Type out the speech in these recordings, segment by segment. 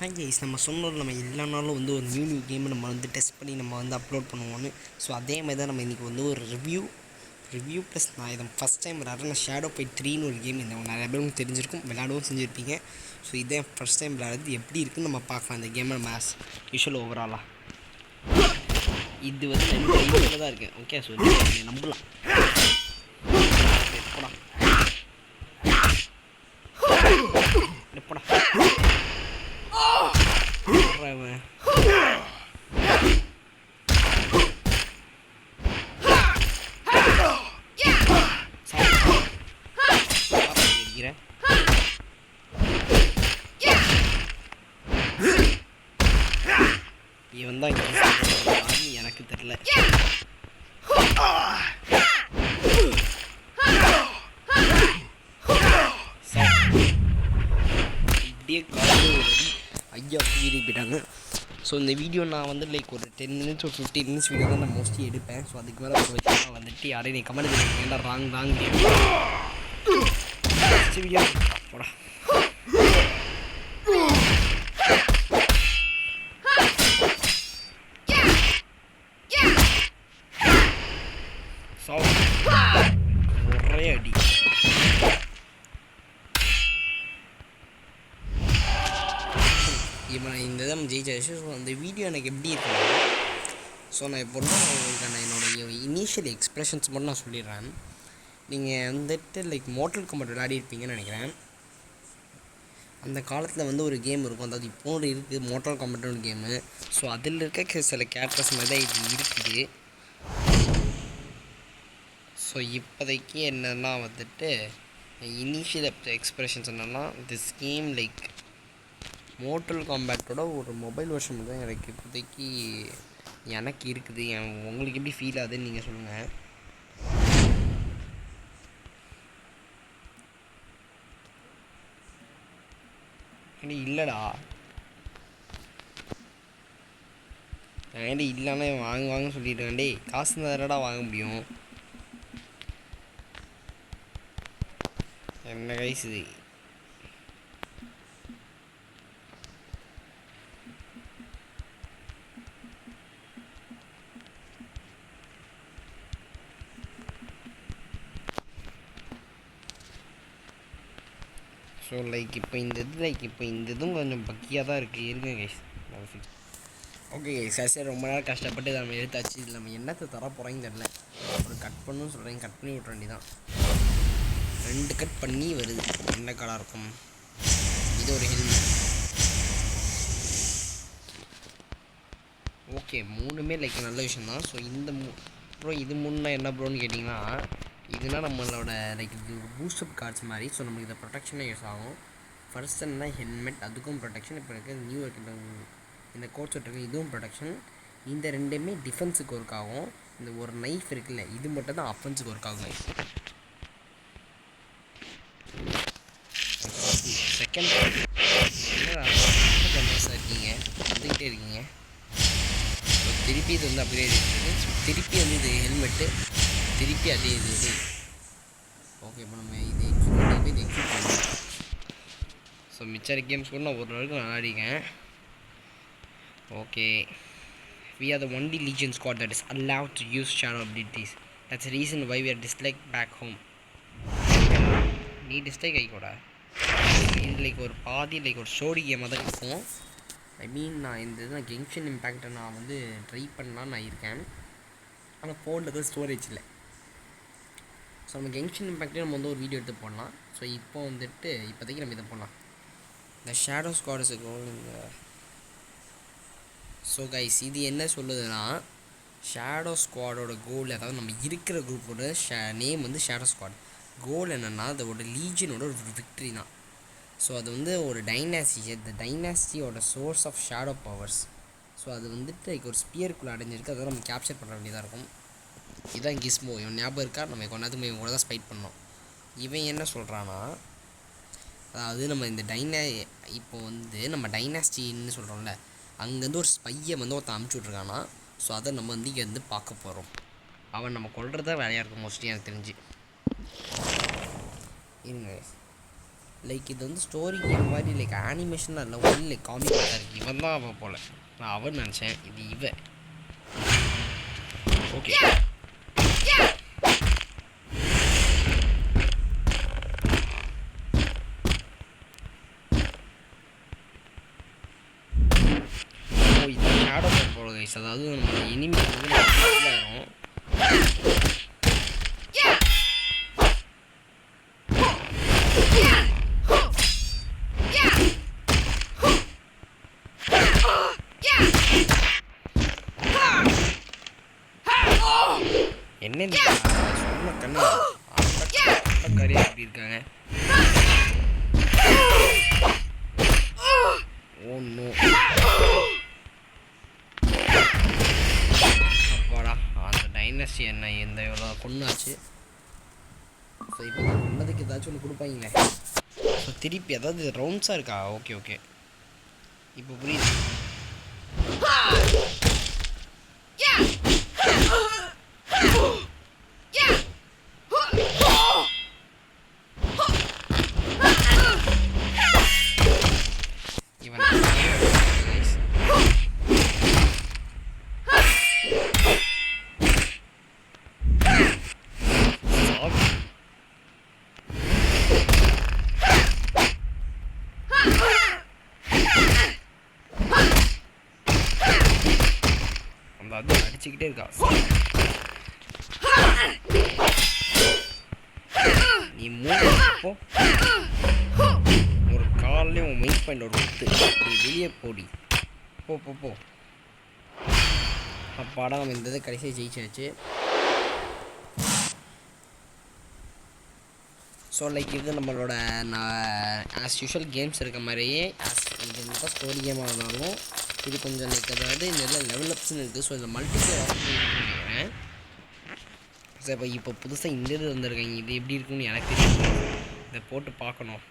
Hi guys, நம்ம சொன்னோம் நம்ம எல்லா நாளும் வந்து ஒரு நியூ கேமை நம்ம வந்து டெஸ்ட் பண்ணி நம்ம வந்து அப்லோட் பண்ணுவோன்னு. ஸோ அதே மாதிரி தான் நம்ம இன்றைக்கி வந்து ஒரு ரிவ்யூ ப்ளஸ் நான் இதை ஃபஸ்ட் டைம் விளையாடுறேன். ஷேடோ ஃபைட் 3ன்னு ஒரு கேம் இந்த நிறைய பேரும் தெரிஞ்சிருக்கும், விளையாடவும் செஞ்சுருப்பீங்க. ஸோ இதே ஃபஸ்ட் டைம் விளையாடுறது எப்படி இருக்குன்னு நம்ம பார்க்கலாம். இந்த கேமை நம்ம யூஷுவல் ஓவராலாக இது வந்து நம்ம கையில் தான் இருக்கேன். ஓகே, ஸோ நீங்கள் நம்பலாம். எப்படா இவன் தான் எனக்கு தெரியல. இப்படியே காலையில் ஒரு ஐயா வீடு போயிட்டாங்க. ஸோ இந்த வீடியோ நான் வந்து லைக் ஒரு 10 minutes ஒரு 15 minutes வீடியோ தான் நான் மோஸ்ட்லி எடுப்பேன். ஸோ அதுக்கு மேலே ஒரு வச்சு வந்துட்டு யாரையும் நீ கமெண்ட் பண்ணிருக்கீங்க ராங் வீடியோ போடா. ஒரே அடி. இப்போ இந்த இதை ஜெயிச்சாச்சு. ஸோ அந்த வீடியோ எனக்கு எப்படி இருக்குன்னா, ஸோ நான் இப்போ உங்களுக்கான என்னோடய இனிஷியல் எக்ஸ்ப்ரெஷன்ஸ் மட்டும் நான் சொல்லிடுறேன். நீங்கள் வந்துட்டு லைக் மோட்டல் காம்பட் விளையாடிருப்பீங்கன்னு நினைக்கிறேன். அந்த காலத்தில் வந்து ஒரு கேம் இருக்கும், அதாவது இப்போ இருக்குது மோட்டல் காம்பட்னு ஒரு கேமு. ஸோ அதில் இருக்க சில கேரக்டர்ஸ் மாதிரி தான் இது இருக்குது. ஸோ இப்போதைக்கு என்னென்னா வந்துட்டு இனிஷியல் எக்ஸ்ப்ரெஷன்ஸ் என்னென்னா, திஸ் கேம் லைக் மோட்டல் காம்பேட்டோட ஒரு மொபைல் வெர்ஷன் தான் எனக்கு இப்போதைக்கு எனக்கு இருக்குது. உங்களுக்கு எப்படி ஃபீல் ஆகுதுன்னு நீங்கள் சொல்லுங்கள். இல்லைடா ஏன்டி இல்லைன்னா வாங்குன்னு சொல்லிட்டு காசு தரடா வாங்க முடியும். என்ன கைஸ் இது? ஸோ லைக் இப்போ இந்த இதுவும் கொஞ்சம் பக்கியாக தான் இருக்குது. இருங்க கைஸ், ஓகே கைஸ், சரி ரொம்ப நேரம் கஷ்டப்பட்டு இதை நம்ம எடுத்தாச்சு. இதில் நம்ம என்னத்தை தர போகிறோன்னு தெரில. ஒரு கட் பண்ணணும்னு சொல்கிறேன், கட் பண்ணி விட்ற வேண்டி தான். 2 கட் பண்ணி வருது. என்ன கலர் இருக்கும்? இது ஒரு ஹெல்மெட். ஓகே, 3மே லைக் நல்ல விஷயம் தான். ஸோ இந்த ப்ரோ இது முன்னே என்ன ப்ரோன்னு கேட்டிங்கன்னா, இதுனா நம்மளோட லைக் இது ஒரு பூஸ்டப் கார்ட்ஸ் மாதிரி. ஸோ நம்மளுக்கு இதை ப்ரொடெக்ஷனாக யூஸ் ஆகும். ஃபர்ஸ்ட் என்ன ஹெல்மெட், அதுக்கும் ப்ரொடெக்ஷன். இப்போ இருக்க நியூ இந்த கோட்ஸ் இருக்கு, இதுவும் ப்ரொடெக்ஷன். இந்த ரெண்டுமே டிஃபென்ஸுக்கு ஒர்க் ஆகும். இந்த ஒரு நைஃப் இருக்குல்ல, இது மட்டும் தான் அஃபென்ஸுக்கு ஒர்க் ஆகும். செகண்ட் ஜெனரஸாக இருக்கீங்க, வந்துக்கிட்டே இருக்கீங்க. ஸோ திருப்பி இது வந்து அப்படியே இருக்குது. ஸோ திருப்பி வந்து இது ஹெல்மெட்டு, திருப்பி அதே இது. ஓகே, இப்போ நம்ம இது எக்ஸிக்யூட் பண்ணுவோம். ஸோ மிச்சர் கேம்ஸ் கூட நான் ஒரு நாளுக்கு விளையாடிக்கேன். Okay, we are the only Legion squad that is allowed to use shadow abilities. That's the reason why we are disliked back home. நீ டிஸ்லைக் ஆகிக்கூடா. இது லைக் ஒரு பாதி லைக் ஒரு ஸ்டோரி கேமாக தான் இருக்கும். ஐ மீன் நான் இந்த இது கென்ஷன் இம்பேக்டை நான் வந்து ட்ரை பண்ணலான்னு நான் இருக்கேன். ஆனால் ஃபோனில் தான் ஸ்டோரேஜ் இல்லை. ஸோ நம்ம கென்ஷன் இம்பேக்டே நம்ம வந்து ஒரு வீடியோ எடுத்து போடலாம். ஸோ இப்போ வந்துட்டு இப்போதைக்கு நம்ம இதை போடலாம். இந்த ஷேடோ ஸ்குவாட்ஸுக்கு இந்த ஸோ கைஸ் இது என்ன சொல்லுதுன்னா, ஷேடோ ஸ்குவாடோட கோல், அதாவது நம்ம இருக்கிற குரூப்போட நேம் வந்து ஷேடோ ஸ்குவாட். கோல் என்னென்னா அதோட லீஜனோட ஒரு விக்ட்ரி தான். ஸோ அது வந்து ஒரு டைனாஸ்டி, இந்த டைனாஸ்டியோட source of shadow powers. So அது வந்துட்டு லைக் ஒரு ஸ்பியருக்குள்ளே அடைஞ்சிருக்கு. அதை நம்ம கேப்சர் பண்ண வேண்டியதாக இருக்கும். இதுதான் கிஸ்மோ. இவன் ஞாபகம் இருக்கா? நம்ம கொண்டாந்து இவன் கூட தான் ஸ்பைட் பண்ணோம். இவன் என்ன சொல்கிறான்னா, அதாவது நம்ம இந்த இப்போ வந்து நம்ம டைனாஸ்டின்னு சொல்கிறோம்ல, அங்கேருந்து ஒரு ஸ்பையை வந்து ஒருத்தன் அமுச்சு விட்ருக்கானா. ஸோ அதை நம்ம வந்து இங்கே வந்து பார்க்க போகிறோம். அவன் நம்ம கொள்றதா வேலையாக இருக்கும் மோஸ்ட்லி எனக்கு தெரிஞ்சு. இருங்க லைக் இது வந்து ஸ்டோரி கேம் மாதிரி லைக் அனிமேஷனாக இல்லை ஒன்லி லைக் காமிக் தான் இருக்குது. இவன் தான் அவன் போல், நான் அவன் நினச்சேன், இது இவன். ஓகே இதுதான் ஷேடோ போல கைஸ். அதாவது நம்ம இனிமே ஆயிரும். என்ன சொன்ன கண்ணு கரையா எப்படி இருக்காங்க. ஓ நோ அப்பாடா, அந்த டைனஸ்டி என்ன எந்த எவ்வளோ கொண்டாச்சு. ஸோ இப்போ கொண்டதுக்கு ஏதாச்சும் ஒன்று கொடுப்பாங்களே. ஸோ திருப்பி அதாவது ரவுண்ட்ஸாக இருக்கா. ஓகே ஓகே இப்போ புரியுது. அது அடிச்சுக்கிட்டே இருக்கா. நீ மூணு ஒரு காலையும் உன் மெயின் பாயிண்ட் ஒரு குத்து, நீ வெளியே போடி, போ போ போ. அப்பாடா நம்ம இந்த இதை கடைசியாக ஜெயிச்சாச்சு. ஸோ லைக் இது நம்மளோட ஆஸ் யூஷுவல் கேம்ஸ் இருக்க மாதிரியே இது மட்டும் ஸ்டோரி கேமாக இருந்தாலும் இது கொஞ்சம் லைக் அதாவது நல்ல லெவல் அப்ஸ்ன்னு இருக்குது. ஸோ இந்த மல்டிபிளேயர் நினைக்கிறேன். ஸோ இப்போ புதுசாக இந்த இது வந்திருக்காங்க, இது எப்படி இருக்குன்னு எனக்கு தெரியும், இதை போட்டு பார்க்கணும்.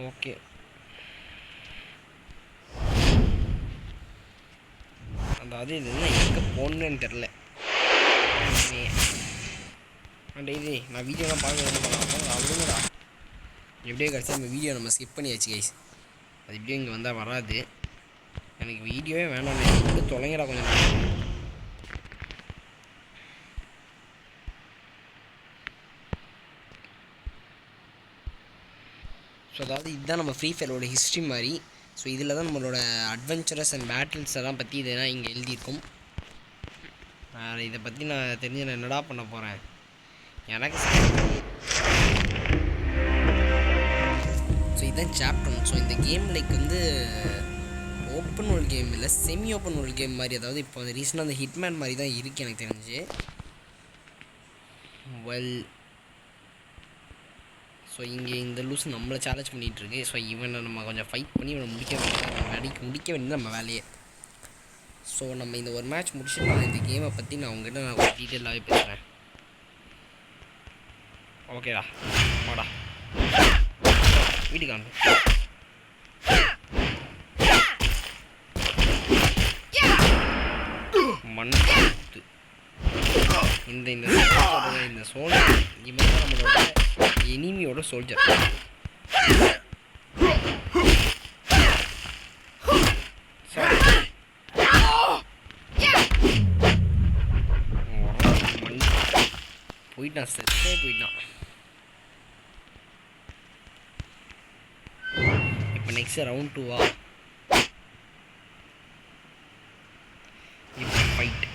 ஓகே அதாவது இது என்ன எங்கே போகணுன்னு தெரில. இது நான் வீடியோலாம் பார்க்க அவ்வளோடா எப்படியோ கிடச்சா நம்ம வீடியோ நம்ம ஸ்கிப் பண்ணியாச்சு கைஸ். அது இப்படியும் இங்கே வந்தால் வராது. எனக்கு வீடியோவே வேணாம், எப்படி தொலைங்கடா கொஞ்சம் நேரம். ஸோ அதாவது இதுதான் நம்ம ஃப்ரீ ஃபயரோட ஹிஸ்ட்ரி மாதிரி. ஸோ இதில் தான் நம்மளோட அட்வென்ச்சரஸ் அண்ட் பேட்டில்ஸ் எல்லாம் பற்றி இதெல்லாம் இங்கே எழுதியிருக்கும். இதை பற்றி நான் தெரிஞ்சு நான் என்னடா பண்ண போகிறேன் எனக்கு. ஸோ இதுதான் சாப்டர் 1. ஸோ இந்த கேம் லைக் வந்து ஓப்பன் வேர்ல்ட் கேம் இல்லை, செமி ஓப்பன் வேர்ல்ட் கேம் மாதிரி. அதாவது இப்போ அந்த ரீசனாக அந்த ஹிட்மேன் மாதிரி தான் இருக்குது எனக்கு தெரிஞ்சு. வெல் ஸோ இங்கே இந்த லூஸ் நம்மளை சேலஞ்ச் பண்ணிகிட்ருக்கு. ஸோ இவனை நம்ம கொஞ்சம் ஃபைட் பண்ணி இவனை முடிக்க வேண்டியது நம்ம வேலையே. ஸோ நம்ம இந்த ஒரு மேட்ச் முடிச்சுட்டு நான் இந்த கேமை பற்றி நான் உங்கள்கிட்ட நான் ஒரு டீட்டெயிலாகவே பேசுகிறேன். ஓகேடா வாடா வீட்டுக்கு வாங்க. மண்ணு இந்த சோல்ஜர் இவன் தான் நம்மளோட எனிமியோட சோல்ஜர். போயிட்டான், செத்தே போயிட்டான். இப்போ நெக்ஸ்ட் ரவுண்ட் 2வா இப்போ ஃபைட்.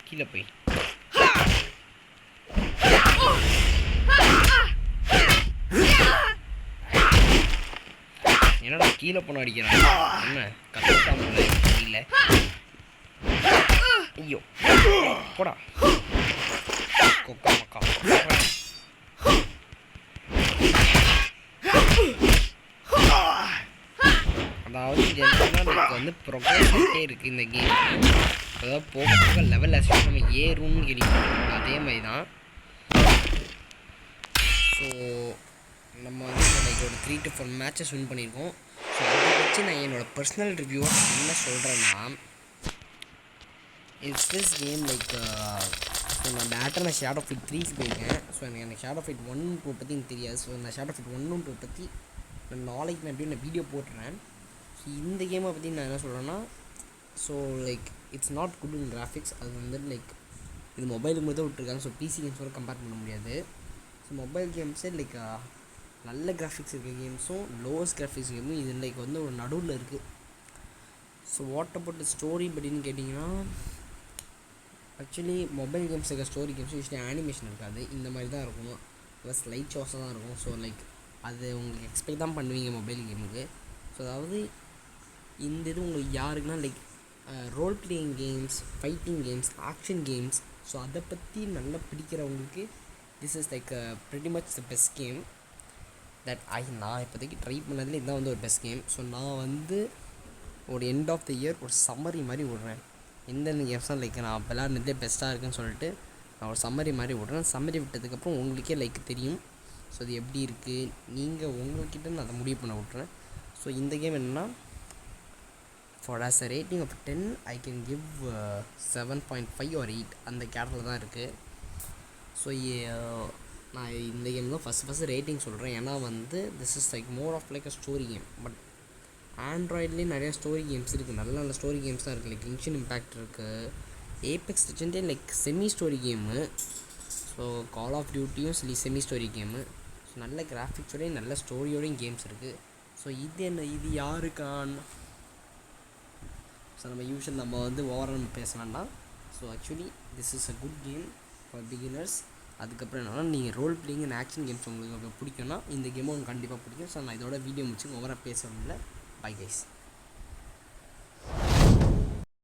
கீழே போய் என்னடா கீழே போன அடிக்கிறான், என்ன கத்துக்காம இல்லை. ஐயோ போடா கொக்கா மக்கா. அதாவது இது என்னன்னா நமக்கு வந்து ப்ரொக்ரெஸ்ஸே இருக்குது இந்த கேம். அதாவது போக போக லெவல் அசிஸ்ட் நம்ம ஏறும்னு கேள்விப்பட்டோம், அதே மாதிரி தான். ஸோ நம்ம வந்து லைக் ஒரு 3 to 4 மேட்சஸ் வின் பண்ணியிருக்கோம். ஸோ அதை வச்சு நான் என்னோடய பர்சனல் ரிவ்யூவாக என்ன சொல்கிறேன்னா, it's this game like so நான் டேரக்டாக நான் ஷேடோ ஃபைட் 3க்கு போயிருக்கேன். ஸோ எனக்கு ஷேடோ ஃபைட் 1 2 பற்றி எனக்கு தெரியாது. ஸோ நான் ஷேடோ ஃபைட் 1 2 பற்றி நான் நாளைக்கு நான் எப்படியும் நான் வீடியோ போட்டுறேன். ஸோ இந்த கேமை பற்றி நான் என்ன சொல்கிறேன்னா, so like it's not good in graphics. அது வந்து லைக் இது மொபைலுக்கு மட்டும் விட்டுருக்காங்க. ஸோ பிசி கேம்ஸோட கம்பேர் பண்ண முடியாது. ஸோ மொபைல் கேம்ஸே லைக் நல்ல கிராஃபிக்ஸ் இருக்க கேம்ஸும் லோவஸ்ட் கிராஃபிக்ஸ் கேமும் இது லைக் வந்து ஒரு நடுவில் இருக்குது. ஸோ வாட் அபவுட் ஸ்டோரி அப்படின்னு கேட்டிங்கன்னா, ஆக்சுவலி மொபைல் கேம்ஸ் இருக்க ஸ்டோரி கேம்ஸ் யூஸ்வலி அனிமேஷன் இருக்காது. இந்த மாதிரி தான் இருக்கும், ப்ளஸ் லைட் ஷோஸாக தான் இருக்கும். ஸோ லைக் அது உங்களுக்கு எக்ஸ்பெக்ட் தான் பண்ணுவீங்க மொபைல் கேமுக்கு. ஸோ அதாவது இந்த இது உங்களுக்கு யாருக்குன்னா like role playing games, fighting games, action games, so அதை பற்றி நல்லா பிடிக்கிறவங்களுக்கு this is like pretty much the best game that நான் இப்போதைக்கு ட்ரை பண்ணதில் இதுதான் வந்து ஒரு பெஸ்ட் கேம். ஸோ நான் வந்து ஒரு எண்ட் ஆஃப் த இயர் ஒரு சம்மரி மாதிரி விட்றேன். எந்தெந்த கேம்ஸ்லாம் லைக் நான் விளாட்னதே பெஸ்ட்டாக இருக்குன்னு சொல்லிட்டு நான் ஒரு சம்மரி மாதிரி விட்றேன். சம்மரி விட்டதுக்கப்புறம் உங்களுக்கே லைக் தெரியும் ஸோ அது எப்படி இருக்குது, நீங்கள் உங்கள்கிட்ட நான் அதை முடிவு பண்ண விட்றேன். ஸோ இந்த கேம் என்னென்னா, for as a rating of 10 I can give 7.5 or 8 அந்த கேரக்டரில் தான் இருக்குது. ஸோ நான் இந்த கேம் தான் ஃபஸ்ட்டு ரேட்டிங் சொல்கிறேன். ஏன்னா வந்து this is like more of like a story game. But ஆண்ட்ராய்ட்லேயும் நிறையா ஸ்டோரி கேம்ஸ் இருக்குது, நல்ல நல்ல ஸ்டோரி கேம்ஸ் தான் இருக்குது. லைக் இன்ஷன் இம்பேக்ட் இருக்குது, ஏபெக்ஸ் லெஜெண்டே like semi story game. So call of டியூட்டியும் செமி ஸ்டோரி கேமு. ஸோ நல்ல கிராஃபிக்ஸோடையும் நல்ல ஸ்டோரியோடையும் கேம்ஸ் இருக்குது. ஸோ இது யாருக்கான ஸோ நம்ம வந்து ஓவரால் நம்ம பேசலாம்னா, so actually this is a good game for beginners. அதுக்கப்புறம் என்னன்னா, நீங்கள் role playing and action games உங்களுக்கு பிடிக்கும்னா இந்த கேமும் உங்களுக்கு கண்டிப்பாக பிடிக்கும். ஸோ நான் இதோட வீடியோ முடிச்சு ஓவராக பேச முடியல. Bye guys.